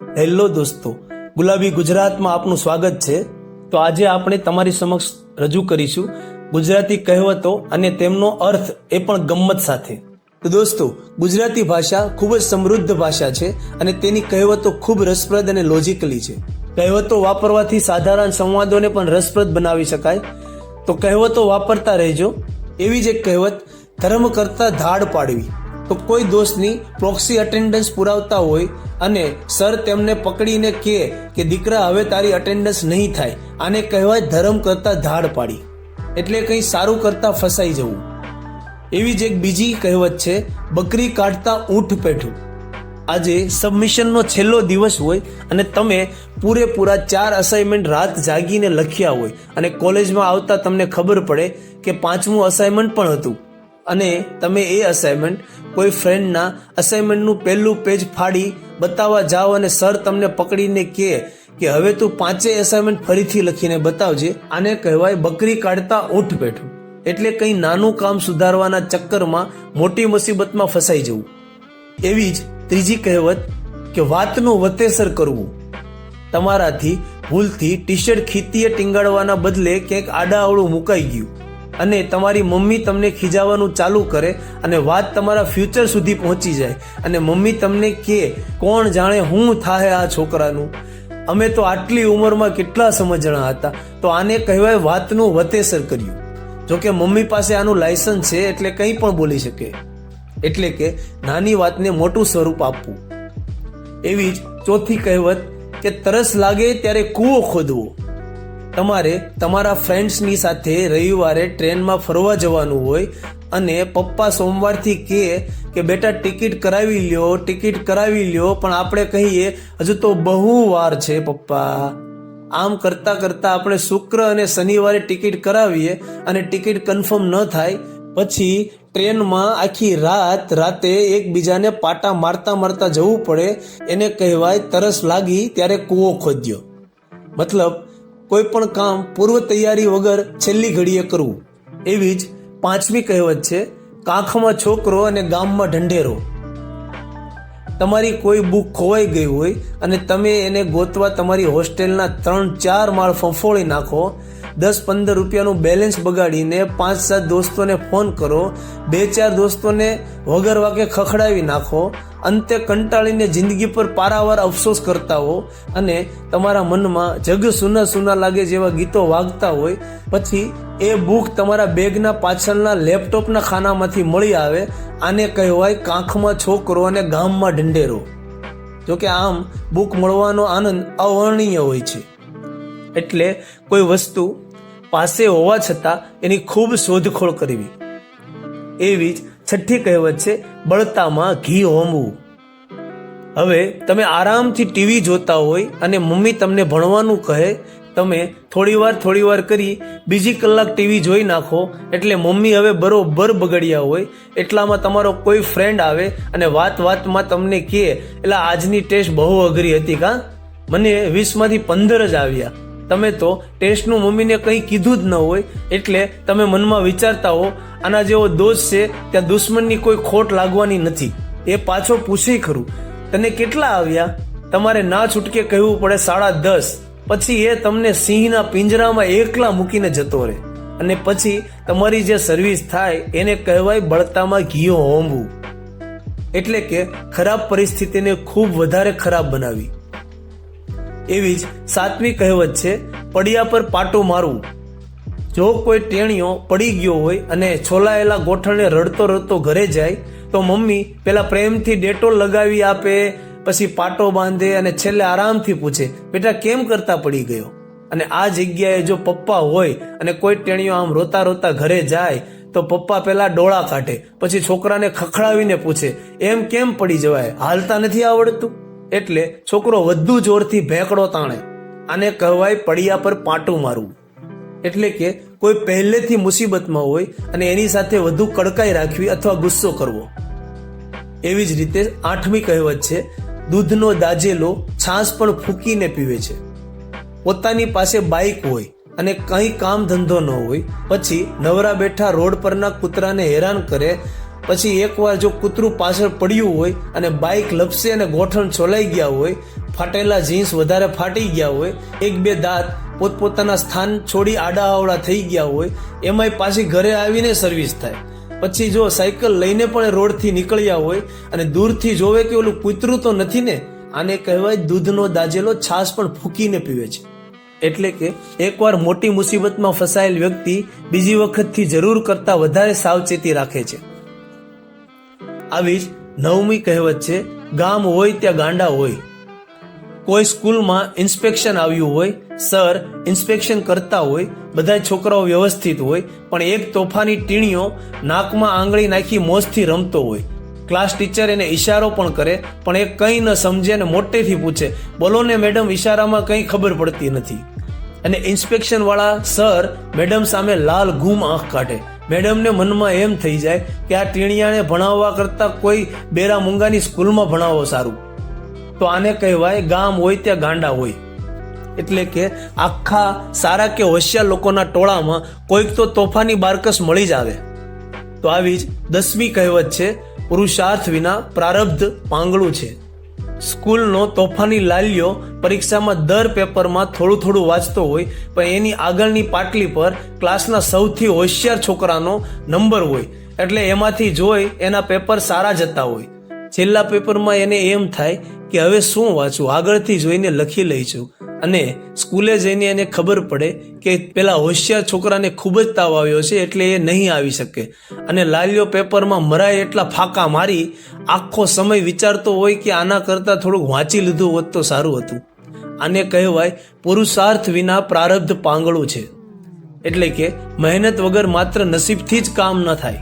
Hello દોસ્તો, ગુલાબી ગુજરાતમાં આપનું સ્વાગત છે. તો આજે આપણે તમારી સમક્ષ રજૂ કરીશું ગુજરાતી કહેવતો અને તેમનો અર્થ, એ પણ ગમ્મત સાથે. તો દોસ્તો, ગુજરાતી ભાષા ખૂબ જ સમૃદ્ધ ભાષા છે અને તેની કહેવતો ખૂબ રસપ્રદ અને લોજિકલી છે. કહેવતો વાપરવાથી સાધારણ સંવાદોને પણ રસપ્રદ બનાવી શકાય. તો કહેવતો વાપરતા રહેજો. એવી જ એક કહેવત, ધર્મ કરતા ધાડ પાડવી. તો કોઈ દોસ્તની પ્રોક્સી અટેન્ડન્સ પુરાવતા હોય અને સર તેમને પકડીને કહે કે દીકરા હવે તારી અટેન્ડન્સ નહીં થાય, આને કહેવાય ધર્મ કરતા ધાડ પાડી, એટલે કંઈ સારું કરતા ફસાઈ જવું. એવી જ એક બીજી કહેવત છે, બકરી કાઢતા ઊંટ પેઠું. આજે સબમિશનનો છેલ્લો દિવસ હોય અને તમે પૂરેપૂરા 4 અસાઇનમેન્ટ રાત જાગીને લખ્યા હોય અને કોલેજમાં આવતા તમને ખબર પડે કે 5મું અસાઇનમેન્ટ પણ હતું અને તમે એ અસાઇનમેન્ટ કોઈ ફ્રેન્ડના અસાઇનમેન્ટનું પહેલું પેજ ફાડી બતાવવા જાઓ અને સર તમને પકડીને કહે કે હવે તું 5 અસાઇનમેન્ટ ફરીથી લખીને બતાવજે, આને કહેવાય બકરી કાઢતા ઊંટ પેઠું. એટલે કંઈ નાનું કામ સુધારવાના ચક્કરમાં મોટી મુસીબતમાં ફસાઈ જવું. એવી જ ત્રીજી કહેવત કે વાતનું વતેસર કરવું. તમારાથી ભૂલથી ટી-શર્ટ ખીતીએ ટીંગાડવાના બદલે ક્યાંક આડાઅવળું મુકાઈ ગયું અને તમારી મમ્મી તમને ખીજાવવાનું ચાલુ કરે અને વાત તમારા ફ્યુચર સુધી પહોંચી જાય અને મમ્મી તમને કહે, કોણ જાણે હું થાય આ છોકરાનું, અમે તો આટલી ઉંમરમાં કેટલા સમજણા હતા. તો આને કહેવાય વાતનું વતેસર કર્યું. જોકે મમ્મી પાસે આનું લાયસન્સ છે એટલે કંઈ પણ બોલી શકે. એટલે કે નાની વાતને મોટું સ્વરૂપ આપવું. એવી જ ચોથી કહેવત કે તરસ લાગે ત્યારે કૂવો ખોદવો. તમારે તમારા ફ્રેન્ડ્સની સાથે રવિવારે ટ્રેનમાં ફરવા જવાનું હોય અને પપ્પા સોમવારથી કહે કે બેટા ટિકિટ કરાવી લ્યો, પણ આપણે કહીએ હજુ તો બહુ વાર છે પપ્પા. આમ કરતાં કરતાં આપણે શુક્ર અને શનિવારે ટિકિટ કરાવીએ અને ટિકિટ કન્ફર્મ ન થાય પછી ટ્રેનમાં આખી રાતે એકબીજાને પાટા મારતા જવું પડે. એને કહેવાય તરસ લાગી ત્યારે કૂવો ખોદ્યો. મતલબ કોઈ પણ કામ પૂર્વ તૈયારી વગર છેલ્લી ઘડીએ કરવું. એવી જ 5મી કહેવત છે, કાંખમાં છોકરો અને ગામમાં ઢંઢેરો. તમારી કોઈ બુક ખોવાઈ ગઈ હોય અને તમે એને ગોતવા તમારી હોસ્ટેલના 3-4 માળ ફંફોળી નાખો, 10-15 રૂપિયાનું બેલેન્સ બગાડીને 5-7 દોસ્તોને ફોન કરો, 2-4 દોસ્તોને વગર વાકે ખખડાવી નાખો, અંતે કંટાળીને જિંદગી પર પારાવાર અફસોસ કરતા હો અને તમારા મનમાં જગ સુના સુના લાગે જેવા ગીતો વાગતા હોય, પછી એ બુક તમારા બેગના પાછળના લેપટોપના ખાનામાંથી મળી આવે, આને કહેવાય કાંખમાં છોકરો અને ગામમાં ઢંઢેરો. જોકે આમ બુક મળવાનો આનંદ અવર્ણનીય હોય છે. એટલે કોઈ વસ્તુ પાસે હોવા છતાં એની ખૂબ શોધખોળ કરવી. એવી જ 6ઠ્ઠી કહેવત છે, બળતામાં ઘી હોમવું. હવે તમે આરામથી ટીવી જોતા હોય અને મમ્મી તમને ભણવાનું કહે, તમે થોડી વાર કરી બીજી કલાક ટીવી જોઈ નાખો એટલે મમ્મી હવે બરોબર બગડ્યા હોય. એટલામાં તમારો કોઈ ફ્રેન્ડ આવે અને વાતમાં તમને કહે, એટલે આજની ટેસ્ટ બહુ અઘરી હતી કાં, મને 20માંથી 15 જ આવ્યા. તમે તો ટેસ્ટનું મમ્મીને કંઈ કીધું જ ન હોય એટલે તમે મનમાં વિચારતા હો, આના જેવો દોસ્ત છે ત્યાં દુશ્મનની કોઈ ખોટ લાગવાની નથી. એ પાછો પૂછે ખરું, તને કેટલા આવ્યા? તમારે ના છૂટકે કહેવું પડે 10.5. પછી એ તમને સિંહના પિંજરામાં એકલા મૂકીને જતો રહે અને પછી તમારી જે સર્વિસ થાય એને કહેવાય બળતામાં ઘી હોમવું. એટલે કે ખરાબ પરિસ્થિતિને ખૂબ વધારે ખરાબ બનાવી. એવી જ 7મી કહેવત છે, પડ્યા પર પાટું મારવું. જો કોઈ ટેણીઓ પડી ગયો હોય અને છોલાયેલા ગોઠણને રડતો ઘરે જાય તો મમ્મી પેલા પ્રેમથી ડેટોલ લગાવી આપે, પછી પાટો બાંધે અને છેલ્લે આરામથી પૂછે, બેટા કેમ કરતા પડી ગયો? અને આ જગ્યાએ જો પપ્પા હોય અને કોઈ ટેણીઓ આમ રોતા ઘરે જાય તો પપ્પા પેલા ડોળા કાઢે, પછી છોકરાને ખખડાવીને પૂછે, એમ કેમ પડી જવાય, હાલતા નથી આવડતું? એટલે છોકરો વધુ જોરથી ભેંકડો તાણે. આને કહેવાય પડ્યા પર પાટું મારવું. એટલે કે કોઈ પહેલેથી મુસીબતમાં હોય અને એની સાથે વધુ કડકાઈ રાખવી અથવા ગુસ્સો કરવો. એવી જ રીતે 8મી કહેવત છે, દૂધનો દાજેલો છાશ પણ ફૂંકીને પીવે છે. પોતાની પાસે બાઇક હોય અને કંઈ કામ ધંધો ન હોય, પછી નવરા બેઠા રોડ પરના કૂતરાને હેરાન કરે પછી એકવાર જો કૂતરું પાછળ પડ્યું હોય અને બાઇક લપસે અને ગોઠણ છોલાઈ ગયા હોય, ફાટેલા જીન્સ વધારે ફાટી ગયા હોય, એક બે દાંત પોતપોતાના સ્થાન છોડી આડાઅવળા થઈ ગયા હોય, એમાંય પાછી ઘરે આવીને સર્વિસ થાય. પછી જો સાયકલ લઈને પણ રોડથી નીકળ્યા હોય અને દૂરથી જોવે કે ઓલું કૂતરું તો નથી ને, આને કહેવાય દૂધનો દાજેલો છાશ પણ ફૂંકીને પીવે છે. એટલે કે એકવાર મોટી મુસીબતમાં ફસાયેલ વ્યક્તિ બીજી વખતથી જરૂર કરતા વધારે સાવચેતી રાખે છે. આવી જ 9મી કહેવત છે, ગામ હોય ત્યાં ગાંડા હોય. કોઈ સ્કૂલમાં ઇન્સ્પેક્શન આવ્યું હોય, સર ઇન્સ્પેક્શન કરતા હોય, બધા છોકરાઓ વ્યવસ્થિત હોય, પણ એક તોફાની ટીણીઓ નાકમાં આંગળી નાખી મોજથી રમતો હોય. ક્લાસ ટીચર એને ઈશારો પણ કરે, પણ એ કંઈ ન સમજે અને મોટેથી પૂછે, બોલો ને મેડમ, ઈશારામાં કંઈ ખબર પડતી નથી. અને ઇન્સ્પેક્શન વાળા સર મેડમ સામે લાલ ઘૂમ આંખ કાઢે. મેડમને મનમાં એમ થઈ જાય કે આ ટીણિયાને ભણાવવા કરતા કોઈ બેરા મૂંગાની સ્કૂલમાં ભણાવો સારું. તો આને કહેવાય ગામ હોય ત્યાં ગાંડા હોય. એટલે કે આખા સારા કે હોશિયાર લોકોના ટોળામાં કોઈક તો તોફાની બારકસ મળી જ આવે. તો આવી જ 10મી કહેવત છે, પુરુષાર્થ વિના પ્રારબ્ધ પાંગળું છે. સ્કૂલનો તોફાની લાલ્યો પરીક્ષામાં દર પેપરમાં થોડું વાંચતો હોય, પણ એની આગળની પાટલી પર ક્લાસના સૌથી હોશિયાર છોકરાનો નંબર હોય, એટલે એમાંથી જોઈ એના પેપર સારા જતા હોય. છેલ્લા પેપરમાં એને એમ થાય કે હવે શું વાંચું, આગળથી જોઈને લખી લઈશું. અને સ્કૂલે જઈને એને ખબર પડે કે પેલા હોશિયાર છોકરાને ખૂબ જ તાવ આવ્યો છે, એટલે એ નહીં આવી શકે. અને લાલ્યો પેપરમાં મરાય એટલા ફાંકા મારી આખો સમય વિચારતો હોય કે આના કરતાં થોડુંક વાંચી લીધું હોત તો સારું હતું. આને કહેવાય પુરુષાર્થ વિના પ્રારબ્ધ પાંગળું છે. એટલે કે મહેનત વગર માત્ર નસીબથી જ કામ ન થાય.